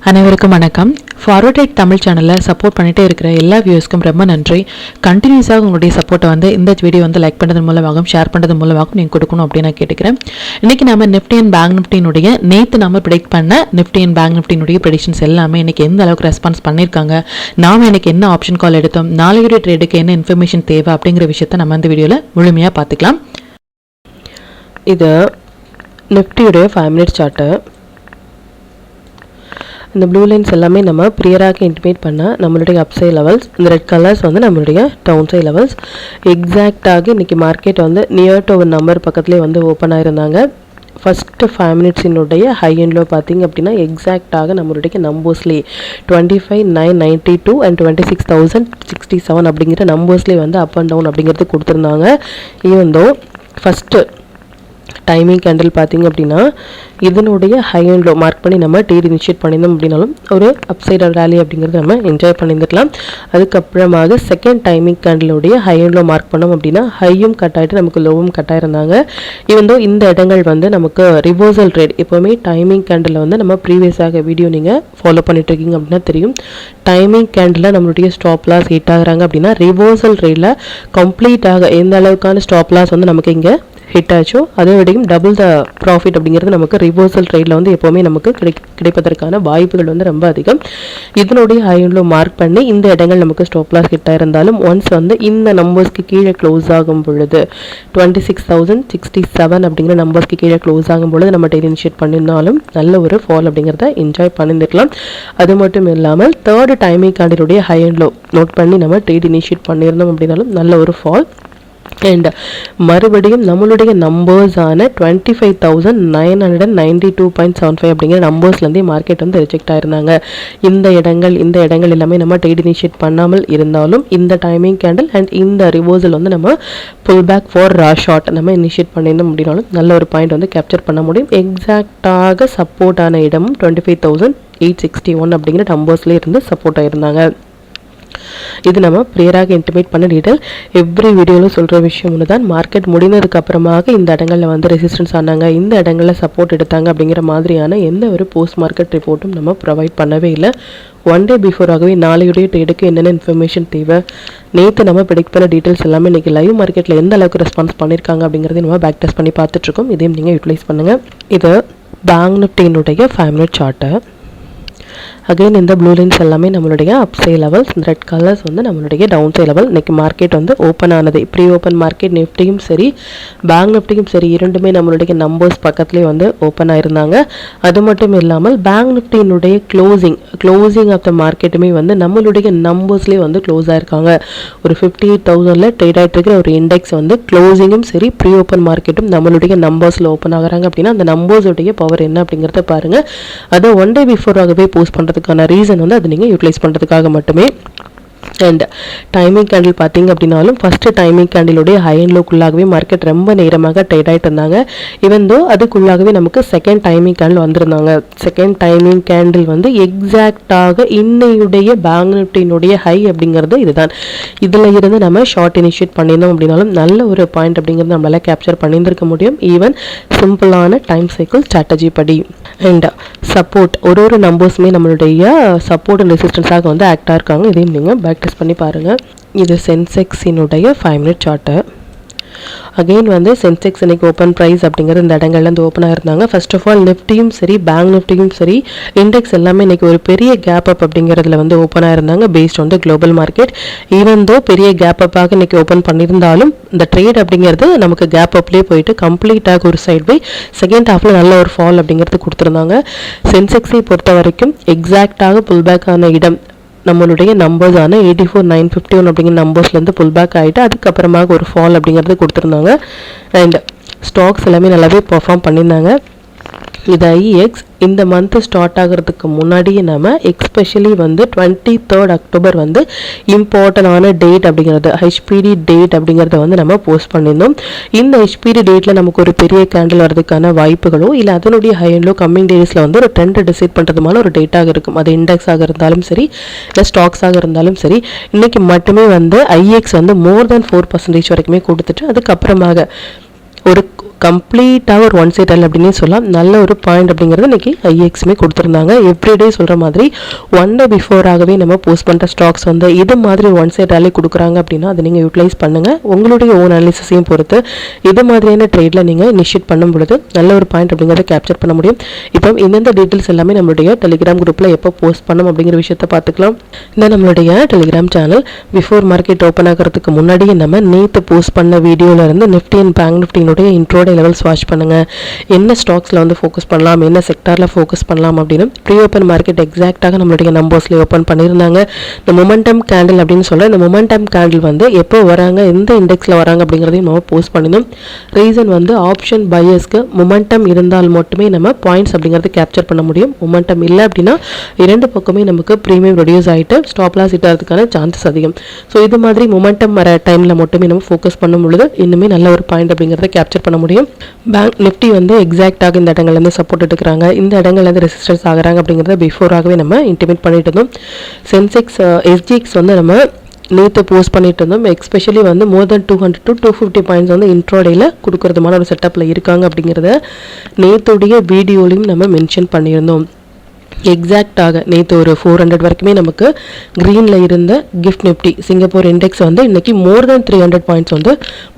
அனைவருக்கும் வணக்கம். Forward right Tamil சேனலில் சப்போர்ட் பண்ணிகிட்டே இருக்கிற எல்லா வியூஸ்க்கும் ரொம்ப நன்றி. கண்டினியூஸாக உங்களுடைய சப்போர்ட்டை இந்த வீடியோ லைக் பண்ணுறது மூலமாகவும் ஷேர் பண்ணுறது மூலமாகவும் நீங்கள் கொடுக்கணும் அப்படின்னு நான் கேட்டுக்கிறேன். இன்றைக்கி நம்ம நிஃப்டி அண்ட் பேங்க் நிஃப்டினுடைய நேற்று நம்ம ப்ரெடிக்ட் பண்ண நிஃப்டி அண்ட் பேங்க் நிஃப்டினுடைய ப்ரெடிக்ஷன்ஸ் எல்லாமே இன்றைக்கி எந்த அளவுக்கு ரெஸ்பான்ஸ் பண்ணியிருக்காங்க, நாம் இன்றைக்கி என்ன ஆப்ஷன் கால் எடுத்தோம், நாளையுடைய ட்ரேடுக்கு என்ன இன்ஃபர்மேஷன் தேவை அப்படிங்கிற விஷயத்தை நம்ம இந்த வீடியோவில் முழுமையாக பார்த்துக்கலாம். இது நிஃப்டியுடைய 5 minute சார்ட்டு. இந்த ப்ளூ லைன்ஸ் எல்லாமே நம்ம ப்ரியராக இன்டிமேட் பண்ண நம்மளுடைய அப்சைட் லெவல்ஸ், இந்த ரெட் கலர்ஸ் நம்மளுடைய டவுன் சைட் லெவல்ஸ். எக்ஸாக்டாக இன்றைக்கி மார்க்கெட் நியர் டு ஒரு நம்பர் பக்கத்துலேயே ஓப்பன் ஆயிருந்தாங்க. ஃபஸ்ட்டு 5 minutesனுடைய ஹை அண்ட் லோ பார்த்திங்க அப்படின்னா எக்ஸாக்டாக நம்மளுடைய நம்பர்ஸ்லேயே 25,992 அண்ட் 26,067 அப்படிங்கிற நம்பர்ஸ்லேயே அப் அண்ட் டவுன் அப்படிங்கிறது கொடுத்துருந்தாங்க. Even though first timing candle பார்த்திங்க அப்படின்னா இதனுடைய ஹை அண்ட் லோ மார்க் பண்ணி நம்ம ட்ரேட் இனிஷியேட் பண்ணியிருந்தோம் அப்படின்னாலும் ஒரு அப்சைட் ரேலி அப்படிங்கிறது நம்ம என்ஜாய் பண்ணியிருந்துக்கலாம். அதுக்கப்புறமாக செகண்ட் டைமிங் கேண்டிலுடைய ஹை அண்ட் லோ மார்க் பண்ணோம் அப்படின்னா ஹையும் கட் ஆகிட்டு நமக்கு லோவும் கட் ஆயிருந்தாங்க. ஈவன் தோ இந்த இடங்கள் நமக்கு ரிவர்சல் ட்ரேட். எப்போவுமே டைமிங் கேண்டில் நம்ம ப்ரீவியஸாக வீடியோ நீங்கள் ஃபாலோ பண்ணிட்டு இருக்கீங்க அப்படின்னா தெரியும். டைமிங் கேண்டில் நம்மளுடைய ஸ்டாப் லாஸ் ஹிட் ஆகுறாங்க அப்படின்னா ரிவர்சல் ட்ரேடில் கம்ப்ளீட்டாக எந்த அளவுக்கான ஸ்டாப் லாஸ் நமக்கு இங்கே ஹிட் ஆச்சோ அதை விடையும் டபுள் த ப்ராஃபிட் அப்படிங்கிறது நமக்கு ரிவர்சல் ட்ரேடில் எப்போவுமே நமக்கு கிடைப்பதற்கான வாய்ப்புகள் ரொம்ப அதிகம். இதனுடைய ஹை அண்ட் லோ மார்க் பண்ணி இந்த இடங்கள் நமக்கு ஸ்டாப் லாஸ் ஹிட் ஆயிருந்தாலும் ஒன்ஸ் இந்த நம்பர்ஸ்க்கு கீழே க்ளோஸ் ஆகும் பொழுது 26,067 அப்படிங்கிற நம்பர்ஸ்க்கு கீழே க்ளோஸ் ஆகும் பொழுது நம்ம ட்ரேட் இனிஷியேட் பண்ணியிருந்தாலும் நல்ல ஒரு ஃபால் அப்படிங்கிறத என்ஜாய் பண்ணியிருக்கலாம். அது மட்டும் இல்லாமல் தேர்டு டைமிங் கேண்டிலுடைய ஹை அண்ட் லோ நோட் பண்ணி நம்ம ட்ரேட் இனிஷியேட் பண்ணியிருந்தோம் அப்படின்னாலும் நல்ல ஒரு ஃபால். அண்ட் மறுபடியும் நம்மளுடைய நம்பர்ஸான 25,992.75 அப்படிங்கிற நம்பர்ஸ்லேருந்தே மார்க்கெட் ரிஜெக்ட் ஆயிருந்தாங்க. இந்த இடங்கள் எல்லாமே நம்ம ட்ரேட் இனிஷியேட் பண்ணாமல் இருந்தாலும் இந்த டைமிங் கேண்டில் அண்ட் இந்த ரிவர்சல் நம்ம புல் பேக் ஃபார் ஷார்ட் நம்ம இனிஷியேட் பண்ணியிருந்தோம் அப்படின்னாலும் நல்ல ஒரு பாயிண்ட் கேப்சர் பண்ண முடியும். எக்ஸாக்டாக சப்போர்ட் ஆன இடமும் 25,861 அப்படிங்கிற நம்பர்ஸ்லேயே இருந்து சப்போர்ட் ஆயிருந்தாங்க. இது நம்ம ப்ரியராக இன்டிமேட் பண்ண டீட்டெயில். எவ்ரி வீடியோவில் சொல்கிற விஷயம் ஒன்று தான். மார்க்கெட் முடிந்ததுக்கு அப்புறமாக இந்த இடங்களில் ரெசிஸ்டன்ஸ் ஆனாங்க, இந்த இடங்களில் சப்போர்ட் எடுத்தாங்க அப்படிங்கிற மாதிரியான எந்த ஒரு போஸ்ட் மார்க்கெட் ரிப்போர்ட்டும் நம்ம ப்ரொவைட் பண்ணவே இல்லை. ஒன் டே பிஃபோராகவே நாளையுடைய ட்ரேடுக்கு என்னென்ன இன்ஃபர்மேஷன் தேவை, நேற்று நம்ம ப்ரெடிக்ட் பண்ண டீட்டெயில்ஸ் எல்லாமே இன்றைக்கி லைவ் மார்க்கெட்டில் எந்த அளவுக்கு ரெஸ்பான்ஸ் பண்ணியிருக்காங்க அப்படிங்கிறதையும் நம்ம பேக் டெஸ்ட் பண்ணி பார்த்துட்ருக்கோம். இதையும் நீங்கள் யூட்டிலைஸ் பண்ணுங்கள். இது பேங்க் நிஃப்டியினுடைய 5 minute சார்ட்டு. அகைன் இந்த ப்ளூ லைன்ஸ் எல்லாமே நம்மளுடைய அப்சை லெவல்ஸ், இந்த ரெட் கலர்ஸ் நம்மளுடைய டவுன் சை லெவல். இன்றைக்கி மார்க்கெட் ஓப்பன் ஆனது ப்ரீ ஓப்பன் மார்க்கெட் நிஃப்டியும் சரி பேங்க் நிஃப்டியும் சரி இரண்டுமே நம்மளுடைய நம்பர்ஸ் பக்கத்துலேயே ஓப்பன் ஆயிருந்தாங்க. அது மட்டும் இல்லாமல் பேங்க் நிஃப்டியினுடைய க்ளோசிங் ஆஃப் த மார்க்கெட்டுமே நம்மளுடைய நம்பர்ஸ்லேயே க்ளோஸ் ஆயிருக்காங்க. ஒரு 58,000 ட்ரேட் ஆகிட்டு இருக்கிற ஒரு இண்டெக்ஸ் க்ளோசிங்கும் சரி ப்ரீ ஓப்பன் மார்க்கெட்டும் நம்மளுடைய நம்பர்ஸில் ஓப்பன் ஆகிறாங்க அப்படின்னா அந்த நம்பர்ஸுடைய பவர் என்ன அப்படிங்கிறத பாருங்கள். அதை ஒன் டே பிஃபோராகவே போஸ்ட் பண்ணுறதுக்கான ரீசன் அதை நீங்கள் யூட்டிலைஸ் பண்ணுறதுக்காக மட்டுமே. அண்ட் டைமிங் கேண்டில் பார்த்தீங்க அப்படின்னாலும் ஃபஸ்ட்டு டைமிங் கேண்டிலுடைய ஹை அண்ட் லோக்குள்ளாகவே மார்க்கெட் ரொம்ப நேரமாக ட்ரேட் ஆகிட்டு இருந்தாங்க. ஈவன் தோ அதுக்குள்ளாகவே நமக்கு செகண்ட் டைமிங் கேண்டில் வந்திருந்தாங்க. செகண்ட் டைமிங் கேண்டில் எக்ஸாக்டாக இன்னையுடைய பேங்க் நிஃப்டியினுடைய ஹை அப்படிங்கிறது இதுதான். இதில் இருந்து நம்ம ஷார்ட் இனிஷியேட் பண்ணியிருந்தோம் அப்படின்னாலும் நல்ல ஒரு பாயிண்ட் அப்படிங்கிறது நம்மளால் கேப்சர் பண்ணியிருந்திருக்க முடியும். ஈவன் சிம்பிளான டைம் சைக்கிள் ஸ்ட்ராட்டஜி படி. அண்ட் சப்போர்ட் ஒரு நம்பர்ஸுமே நம்மளுடைய சப்போர்ட் அண்ட் ரெசிஸ்டன்ஸாக ஆக்டாக இருக்காங்க. இதையும் நீங்கள் பேக் டெஸ்ட் பண்ணி பாருங்கள். இது சென்செக்ஸினுடைய 5 minute சார்ட்டு. அகெயின் சென்செக்ஸ் இன்னைக்கு ஓப்பன் ப்ரைஸ் அப்படிங்கிற இந்த இடங்கள்லேருந்து ஓப்பன் ஆயிருந்தாங்க. ஃபர்ஸ்ட் ஆஃப் ஆல் நிஃப்டியும் சரி பேங்க் நிஃப்டியும் சரி இண்டெக்ஸ் எல்லாமே இன்னைக்கு ஒரு பெரிய கேப் அப் அப்படிங்கிறதுல ஓப்பன் ஆயிருந்தாங்க based on the global market. Even though பெரிய கேப் அப்பாக இன்னைக்கு ஓப்பன் பண்ணியிருந்தாலும் இந்த ட்ரேட் அப்படிங்கிறது நமக்கு கேப் அப்லேயே போயிட்டு கம்ப்ளீட்டாக ஒரு சைட் பை செகண்ட் ஹாஃபில் நல்ல ஒரு ஃபால் அப்படிங்கிறது கொடுத்துருந்தாங்க. சென்செக்ஸை பொறுத்த வரைக்கும் எக்ஸாக்டாக புல் பேக் ஆன இடம் நம்மளுடைய நம்பர்ஸான 84,951 அப்படிங்கிற நம்பர்ஸ்லேருந்து புல் பேக் ஆகிட்டு அதுக்கப்புறமாக ஒரு ஃபால் அப்படிங்கிறது கொடுத்துருந்தாங்க. அண்ட் ஸ்டாக்ஸ் எல்லாமே நல்லாவே பர்ஃபார்ம் பண்ணியிருந்தாங்க. இது ஐஎக்ஸ் இந்த மந்த் ஸ்டார்ட் ஆகிறதுக்கு முன்னாடியே நம்ம எக்ஸ்பெஷலி 23rd October இம்பார்ட்டண்டான டேட் அப்படிங்கிறது ஹெச்பிடி டேட் அப்படிங்கிறத நம்ம போஸ்ட் பண்ணியிருந்தோம். இந்த ஹெச்பிடி டேட்டில் நமக்கு ஒரு பெரிய கேண்டில் வரதுக்கான வாய்ப்புகளோ இல்லை அதனுடைய ஹை அண்ட் லோ கம்மிங் டேஸில் ஒரு ட்ரெண்ட் டிசைட் பண்ணுறதுமான ஒரு டேட்டாக இருக்கும். அது இண்டெக்ஸாக இருந்தாலும் சரி இல்லை ஸ்டாக்ஸாக இருந்தாலும் சரி. இன்றைக்கி மட்டுமே ஐஎக்ஸ் மோர் தென் 4% வரைக்குமே கொடுத்துட்டு அதுக்கப்புறமாக ஒரு கம்ப்ளீட்டாக ஒரு ஒன் சைட் ரேலி அப்படின்னு சொல்லலாம். நல்ல ஒரு பாயிண்ட் அப்படிங்கிறது இன்றைக்கி ஐஎக்ஸுமே கொடுத்துருந்தாங்க. எவ்ரிடே சொல்கிற மாதிரி ஒன் டே பிஃபோராகவே நம்ம போஸ்ட் பண்ணுற ஸ்டாக்ஸ் வந்து இது மாதிரி ஒன் சைட் ரேலி கொடுக்குறாங்க அப்படின்னா அதை நீங்கள் யூட்டிலைஸ் பண்ணுங்கள். உங்களுடைய ஓன் அனாலிசிஸையும் பொறுத்து இது மாதிரியான ட்ரேடில் நீங்கள் இனிஷியேட் பண்ணும் பொழுது நல்ல ஒரு பாயிண்ட் அப்படிங்கிறத கேப்சர் பண்ண முடியும். இப்போ இந்தந்த டீட்டெயில்ஸ் எல்லாமே நம்மளுடைய டெலிகிராம் குரூப்பில் எப்போ போஸ்ட் பண்ணணும் அப்படிங்கிற விஷயத்தை பார்த்துக்கலாம். இந்த நம்மளுடைய Telegram channel before market open ஆகிறதுக்கு முன்னாடியே நம்ம நேற்று போஸ்ட் பண்ண வீடியோவிலேருந்து நிஃப்டி அண்ட் பேங்க் நிஃப்டினுடைய இன்ட்ரோடே லெவல்ஸ் வாட்ச் பண்ணுங்கள். என்ன ஸ்டாக்ஸில் வந்து ஃபோக்கஸ் பண்ணலாம், என்ன செக்டாரில் ஃபோக்கஸ் பண்ணலாம் அப்படின்னு ப்ரீ ஓப்பன் மார்க்கெட் எக்ஸாக்டாக நம்மளுடைய நம்பர்ஸ்லேயே ஓப்பன் பண்ணியிருந்தாங்க. இந்த மொமெண்டம் கேண்டில் அப்படின்னு சொல்ல இந்த மொமெண்டம் கேண்டில் வந்து எப்போ வராங்க, எந்த இண்டெக்ஸில் வராங்க அப்படிங்கிறதையும் நம்ம போஸ்ட் பண்ணினோம். ரீசன் வந்து ஆப்ஷன் பையர்ஸ்க்கு மொமெண்டம் இருந்தால் மட்டுமே நம்ம பாயிண்ட்ஸ் அப்படிங்கிறது கேப்சர் பண்ண முடியும். மொமெண்டம் இல்லை அப்படின்னா இரண்டு பக்கமே நமக்கு ப்ரீமியம் ரெடியூஸ் ஆகிட்டு ஸ்டாப் லாஸ் இட்டாகிறதுக்கான சான்சஸ் அதிகம். ஸோ இது மாதிரி மொமெண்டம் வர டைமில் மட்டுமே நம்ம ஃபோக்கஸ் பண்ணும் பொழுது இன்னுமே நல்ல ஒரு பாயிண்ட் அப்படிங்கிறத கேப்சர் பண்ண முடியும். பேங்க் நிஃப்டி வந்து எக்ஸாக்டாக இந்த இடங்கள்லேருந்து சப்போர்ட் எடுக்கிறாங்க, இந்த இடங்கள்லேருந்து ரெசிஸ்டன்ஸ் ஆகிறாங்க அப்படிங்கிறத பிஃபோராகவே நம்ம இன்டிமேட் பண்ணிட்டு இருந்தோம். சென்செக்ஸ் எஸ்ஜிஎக்ஸ் வந்து நம்ம நேற்று போஸ்ட் பண்ணிட்டு இருந்தோம். எஸ்பெஷலி வந்து மோர் தென் 200 to 250 பாயிண்ட்ஸ் வந்து இன்ட்ரோடேயில் கொடுக்கறதுமான ஒரு செட்டப்பில் இருக்காங்க அப்படிங்கிறத நேற்றுடைய வீடியோலையும் நம்ம மென்ஷன் பண்ணியிருந்தோம். எக்ஸாக்டாக நேற்று ஒரு 400 வரைக்குமே நமக்கு க்ரீனில் இருந்த கிஃப்ட் நிஃப்டி சிங்கப்பூர் இண்டெக்ஸ் வந்து இன்றைக்கி மோர் தென் 300 பாயிண்ட்ஸ் வந்து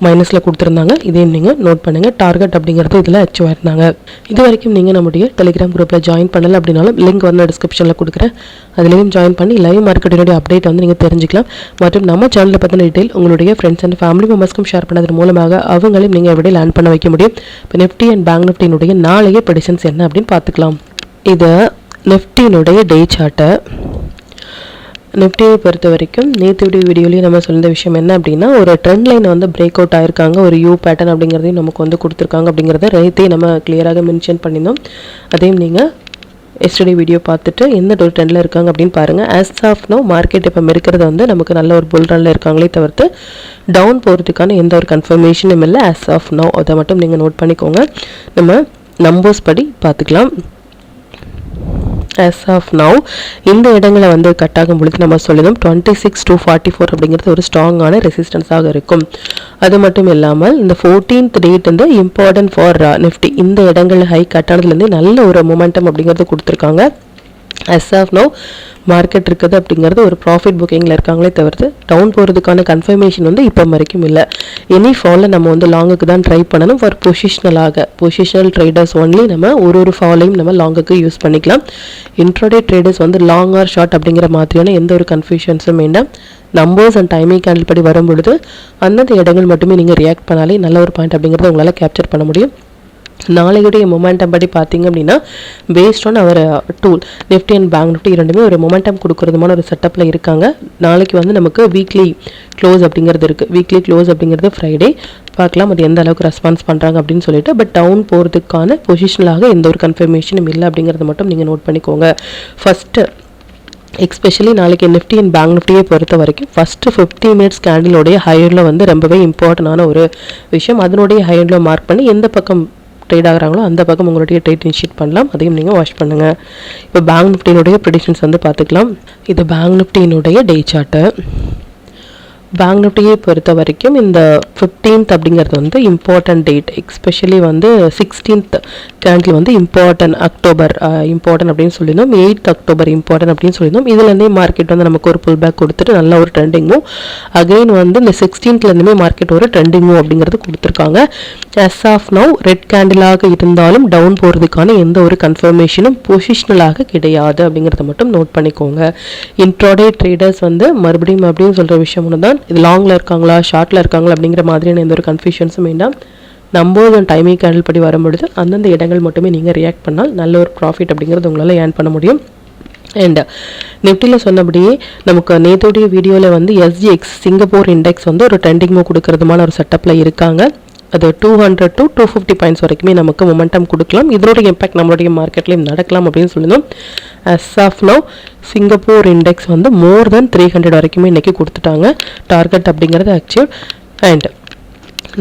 மைனஸில் கொடுத்துருந்தாங்க. இதையும் நீங்கள் நோட் பண்ணுங்கள். டார்கெட் அப்படிங்கிறது இதில் அச்சீவ் ஆயிருந்தாங்க. இது வரைக்கும் நீங்கள் நம்முடைய டெலிகிராம் குரூப்பில் ஜாயின் பண்ணலை அப்படின்னாலும் லிங்க் வந்து டிஸ்கிரிப்ஷனில் கொடுக்குறேன், அதுலேயும் ஜாயின் பண்ணி லைவ் மார்க்கெட்டினுடைய அப்டேட் வந்து நீங்கள் தெரிஞ்சுக்கலாம். மற்றும் நம்ம சேனலில் பற்றின டீட்டெயில் உங்களுடைய ஃப்ரெண்ட்ஸ் அண்ட் ஃபேமிலி மெம்பர்ஸ்க்கும் ஷேர் பண்ணதன் மூலமாக அவங்களையும் நீங்கள் எப்படி லேர்ன் பண்ண வைக்க முடியும். இப்போ நிஃப்டி அண்ட் பேங்க் நிஃப்டினுடைய நாளைய ப்ரெடிக்ஷன்ஸ் என்ன அப்படின்னு பார்த்துக்கலாம். இதை நிஃப்டியினுடைய டே சார்ட்டை நிஃப்டியை பொறுத்த வரைக்கும் நேற்றுடைய வீடியோலேயும் நம்ம சொல்லியிருந்த விஷயம் என்ன அப்படின்னா ஒரு ட்ரெண்ட் லைன் வந்து பிரேக் அவுட் ஆயிருக்காங்க, ஒரு யூ பேட்டர்ன் அப்படிங்கிறதையும் நமக்கு வந்து கொடுத்துருக்காங்க அப்படிங்கிறத நேற்றே நம்ம கிளியராக மென்ஷன் பண்ணியிருந்தோம். அதையும் நீங்கள் எஸ்டர்டே வீடியோ பார்த்துட்டு எந்த ஒரு ட்ரெண்டில் இருக்காங்க அப்படின்னு பாருங்கள். ஆஸ் ஆஃப் நோ மார்க்கெட் இப்போ இருக்கிறது வந்து நமக்கு நல்ல ஒரு புல் ரனில் இருக்காங்களே தவிர்த்து டவுன் போகிறதுக்கான எந்த ஒரு கன்ஃபர்மேஷனும் இல்லை. ஆஸ் ஆஃப் நோ அதை மட்டும் நீங்கள் நோட் பண்ணிக்கோங்க. நம்ம நம்பர்ஸ் படி பார்த்துக்கலாம். as of now இந்த இடங்களை வந்து கட் ஆகும் பொழுது நம்ம சொல்லிடும் 26 to 44 அப்படிங்கிறது ஒரு ஸ்ட்ராங்கான ரெசிஸ்டன்ஸாக இருக்கும். அது மட்டும் இல்லாமல் இந்த 14th டேட் வந்து இம்பார்ட்டன்ட் ஃபார் நிஃப்டி இந்த இடங்கள் ஹை கட் ஆனதுலேருந்து நல்ல ஒரு மொமெண்டம் அப்படிங்கிறது கொடுத்துருக்காங்க. as of now மார்க்கெட் இருக்குது அப்படிங்கிறது ஒரு ப்ராஃபிட் புக்கிங்கில் இருக்காங்களே தவிர்த்து டவுன் போகிறதுக்கான கன்ஃபர்மேஷன் வந்து இப்போ வரைக்கும் இல்லை. எனி ஃபாலில் நம்ம வந்து லாங்குக்கு தான் ட்ரை பண்ணணும். ஃபார் பொசிஷனல் ட்ரேடர்ஸ் ஒன்லி நம்ம ஒரு ஃபாலையும் நம்ம லாங்குக்கு யூஸ் பண்ணிக்கலாம். இன்ட்ராடே ட்ரேடர்ஸ் வந்து லாங் ஆர் ஷார்ட் அப்படிங்கிற மாதிரியான எந்த ஒரு கன்ஃபியூஷன்ஸும் வேண்டாம். நம்பர்ஸ் அண்ட் டைமிங் கேண்டில் படி வரும்பொழுது அந்தந்த இடங்கள் மட்டுமே நீங்கள் ரியாக்ட் பண்ணாலே நல்ல ஒரு பாயிண்ட் அப்படிங்கிறத உங்களால் கேப்சர் பண்ண முடியும். நாளையுடைய மொமெண்டம் படி பார்த்தீங்க அப்படின்னா based on our tool Nifty and bank Nifty இரண்டுமே ஒரு மொமெண்டம் கொடுக்கறதுமான ஒரு செட்டப்பில் இருக்காங்க. நாளைக்கு வந்து நமக்கு வீக்லி க்ளோஸ் அப்படிங்கிறது இருக்குது. வீக்லி க்ளோஸ் அப்படிங்கிறது ஃப்ரைடே பார்க்கலாம் அது எந்த அளவுக்கு ரெஸ்பான்ஸ் பண்ணுறாங்க அப்படின்னு சொல்லிட்டு. பட் டவுன் போகிறதுக்கான பொசிஷனலாக எந்த ஒரு கன்ஃபர்மேஷனும் இல்லை அப்படிங்கிறத மட்டும் நீங்கள் நோட் பண்ணிக்கோங்க. ஃபஸ்ட்டு எஸ்பெஷலி நாளைக்கு நிஃப்டி அண்ட் பேங்க் நிஃப்டியை பொறுத்த வரைக்கும் ஃபஸ்ட்டு 50 மினிட்ஸ் கேண்டிலோடைய ஹையரில் வந்து ரொம்பவே இம்பார்ட்டண்டான ஒரு விஷயம். அதனுடைய ஹையரில் மார்க் பண்ணி எந்த பக்கம் ட்ரேட் ஆகிறாங்களோ அந்த பக்கம் உங்களுடைய ட்ரேட் இனிஷியேட் பண்ணலாம். அதையும் நீங்கள் வாட்ச் பண்ணுங்கள். இப்போ பேங்க் நிஃப்டியினுடைய ப்ரெடிக்ஷன்ஸ் வந்து பார்த்துக்கலாம். இது பேங்க் நிஃப்டியினுடைய டே சார்ட்டு. பேங்க் நிஃப்டியை பொறுத்த வரைக்கும் இந்த 15th அப்படிங்கிறது வந்து இம்பார்ட்டன்ட் டேட். எஸ்பெஷலி வந்து 16th கேண்டில் வந்து அக்டோபர் இம்பார்ட்டன்ட் அப்படின்னு சொல்லியிருந்தோம். 8th அக்டோபர் இம்பார்ட்டன்ட் அப்படின்னு சொல்லியிருந்தோம். இதுலேருந்தே மார்க்கெட் வந்து நமக்கு ஒரு புல் பேக் கொடுத்துட்டு நல்ல ஒரு ட்ரெண்டிங்கும் அகெயின் வந்து இந்த 16thலேருந்துமே மார்க்கெட் ஒரு ட்ரெண்டிங்கும் அப்படிங்கிறது கொடுத்துருக்காங்க. as of now ரெட் கேண்டிலாக இருந்தாலும் டவுன் போகிறதுக்கான எந்த ஒரு கன்ஃபர்மேஷனும் பொசிஷனலாக கிடையாது அப்படிங்கிறத மட்டும் நோட் பண்ணிக்கோங்க. இன்ட்ராடே ட்ரேடர்ஸ் வந்து மறுபடியும் அப்படின்னு சொல்கிற விஷயம் ஒன்று தான். இது லாங்கில் இருக்காங்களா ஷார்ட்டில் இருக்காங்களா அப்படிங்கிற மாதிரியான எந்த ஒரு கன்ஃபியூஷன்ஸும் வேண்டாம். நம்பர்ஸ் அண்ட் டைமிங் கேண்டில் படி வரும்பொழுது அந்தந்த இடங்கள் மட்டுமே நீங்கள் ரியாக்ட் பண்ணால் நல்ல ஒரு ப்ராஃபிட் அப்படிங்கிறது உங்களால் ஏர்ன் பண்ண முடியும். அண்ட் நிஃப்டியில் சொன்னபடியே நமக்கு நேற்றுடைய வீடியோவில் வந்து எஸ்ஜிஎக்ஸ் சிங்கப்பூர் இண்டெக்ஸ் வந்து ஒரு ட்ரெண்டிங் மூவ் கொடுக்கறதுமான ஒரு செட்டப்பில் இருக்காங்க. அது 200 to 250 பாயிண்ட்ஸ் வரைக்குமே நமக்கு மொமெண்டம் கொடுக்கலாம். இதனுடைய இம்பாக்ட் நம்மளுடைய மார்க்கெட்லேயும் நடக்கலாம் அப்படின்னு சொல்லியிருந்தோம். as of now Singapore index வந்து மோர் தென் 300 வரைக்குமே இன்றைக்கி கொடுத்துட்டாங்க. டார்கெட் அப்படிங்கிறது அச்சீவ். அண்ட்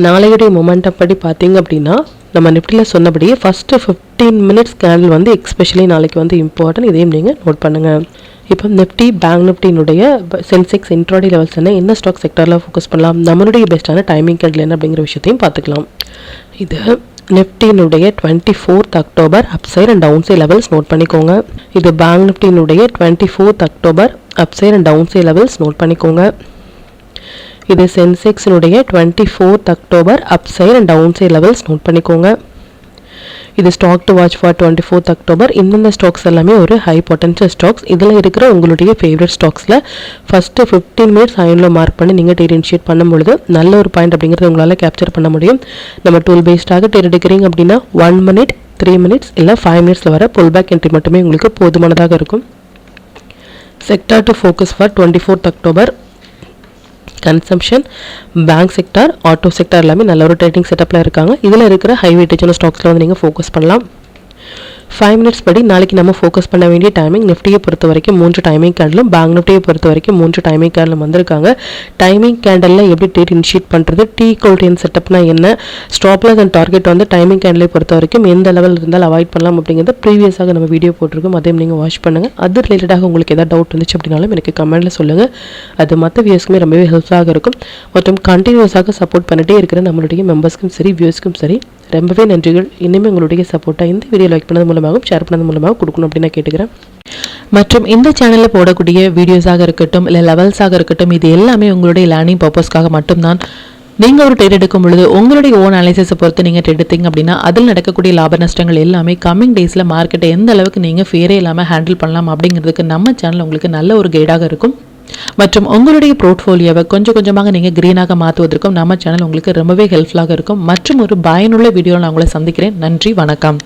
நாளையுடைய மொமெண்டம் படி பார்த்தீங்க அப்படின்னா நம்ம நிஃப்டியில் சொன்னபடியே ஃபஸ்ட்டு 15 மினிட்ஸ் கேண்டில் வந்து எஸ்பெஷலி நாளைக்கு வந்து இம்பார்ட்டன்ட். இதையும் நீங்கள் நோட் பண்ணுங்கள். இப்போ நிஃப்டி பேங்க் நிஃப்டினுடைய சென்செக்ஸ் இன்ட்ராடே லெவல்ஸ் என்ன ஸ்டாக் செக்டரில் ஃபோக்கஸ் பண்ணலாம், நம்மளுடைய பெஸ்ட்டான டைமிங் கேண்டில் என்ன அப்படிங்கிற விஷயத்தையும் பார்த்துக்கலாம். இது நிஃப்டினுடைய 24th October upside and down side levels note பண்ணிக்கோங்க. இது பேங்க் நிஃப்டினுடைய 24th October upside and down side levels note பண்ணிக்கோங்க. இது சென்செக்ஸினுடைய 24th October upside and down side levels note பண்ணிக்கோங்க. இது stock to watch for 24th October. இந்த stocks எல்லாமே ஒரு ஹை பொட்டன்ஷியல் ஸ்டாக்ஸ். இதில் இருக்கிற உங்களுடைய ஃபேவரட் ஸ்டாக்ஸில் ஃபஸ்ட்டு 15 மினிட்ஸ் ஐனில் மார்க் பண்ணி நீங்கள் ட்ரேட் இனிஷியேட் பண்ணும்பொழுது நல்ல ஒரு பாயிண்ட் அப்படிங்கிறது உங்களால் கேப்சர் பண்ண முடியும். நம்ம டூல் பேஸ்டாக ட்ரேட் எடுக்கிறீங்க அப்படின்னா 1 minute 3 minutes இல்லை 5 minutesல வர புல் பேக் என்ட்ரி மட்டுமே உங்களுக்கு போதுமானதாக இருக்கும். Sector to focus for 24th October consumption, bank sector, auto sector எல்லாமே நல்ல ஒரு ட்ரேடிங் செட்டப்பில் இருக்காங்க. இதில் இருக்கிற ஹை வெயிட்டேஜான ஸ்டாக்ஸில் வந்து நீங்கள் ஃபோக்கஸ் பண்ணலாம். 5 minutes படி நாளைக்கு நம்ம ஃபோக்கஸ் பண்ண வேண்டிய டைமிங் நிஃப்டியை பொறுத்த வரைக்கும் 3 டைமிங் கேண்டலும் பேங்க் நிஃப்டியை பொறுத்த வரைக்கும் 3 டைமிங் கேண்டலும் வந்திருக்காங்க. டைமிங் கேண்டலில் எப்படி ட்ரேட் இனிஷியேட் பண்ணுறது, ஈக்குவல் செட்டப்னா என்ன, ஸ்டாப் லாஸ் அண்ட் டார்கெட் வந்து டைமிங் கேண்டலை பொறுத்த வரைக்கும் எந்த லெவல் இருந்தால் அவாய்ட் பண்ணலாம் அப்படிங்கிறத ப்ரீவியஸாக நம்ம வீடியோ போட்டிருக்கோம். அதையும் நீங்கள் வாட்ச் பண்ணுங்கள். அது ரிலேட்டடாக உங்களுக்கு எதாவது டவுட் இருந்துச்சு அப்படின்னாலும் எனக்கு கமெண்ட்டில் சொல்லுங்கள். அது மற்ற வியூஸ்க்குமே ரொம்பவே ஹெல்ப்ஃபுல்லாக இருக்கும். மற்றும் கண்டினியூஸாக சப்போர்ட் பண்ணிட்டே இருக்கிற நம்மளுடைய மெம்பர்ஸ்க்கும் சரி வியூஸ்க்கும் சரி ரொம்பவே நன்றிகள். இனிமேல் உங்களுடைய சப்போர்ட்டை இந்த வீடியோ லைக் பண்ணது மூலமாகவும் ஷேர் பண்ணது மூலமாக கொடுக்கணும் அப்படின்னு நான் கேட்டுக்கிறேன். மற்றும் இந்த சேனலில் போடக்கூடிய வீடியோஸாக இருக்கட்டும் இல்லை லெவல்ஸாக இருக்கட்டும், இது எல்லாமே உங்களுடைய லேர்னிங் பர்பஸ்க்காக மட்டும்தான். நீங்கள் ஒரு ட்ரேட் எடுக்கும் பொழுது உங்களுடைய ஓன் அனாலிசிஸை பொறுத்து நீங்கள் ட்ரேட் எடுத்தீங்க அப்படின்னா அதில் நடக்கக்கூடிய லாப நஷ்டங்கள் எல்லாமே கம்மிங் டேஸில் மார்க்கெட்டை எந்த அளவுக்கு நீங்கள் ஃபேரே இல்லாமல் ஹேண்டில் பண்ணலாம் அப்படிங்கிறதுக்கு நம்ம சேனல் உங்களுக்கு நல்ல ஒரு கைடாக இருக்கும். மற்றும் உங்களுடைய போர்ட்ஃபோலியோவை கொஞ்சம் கொஞ்சமாக நீங்கள் க்ரீனாக மாற்றுவதற்கும் நம்ம சேனல் உங்களுக்கு ரொம்பவே ஹெல்ப்ஃபுல்லாக இருக்கும். மற்றும் ஒரு பயனுள்ள வீடியோவில் நான் உங்களை சந்திக்கிறேன். நன்றி, வணக்கம்.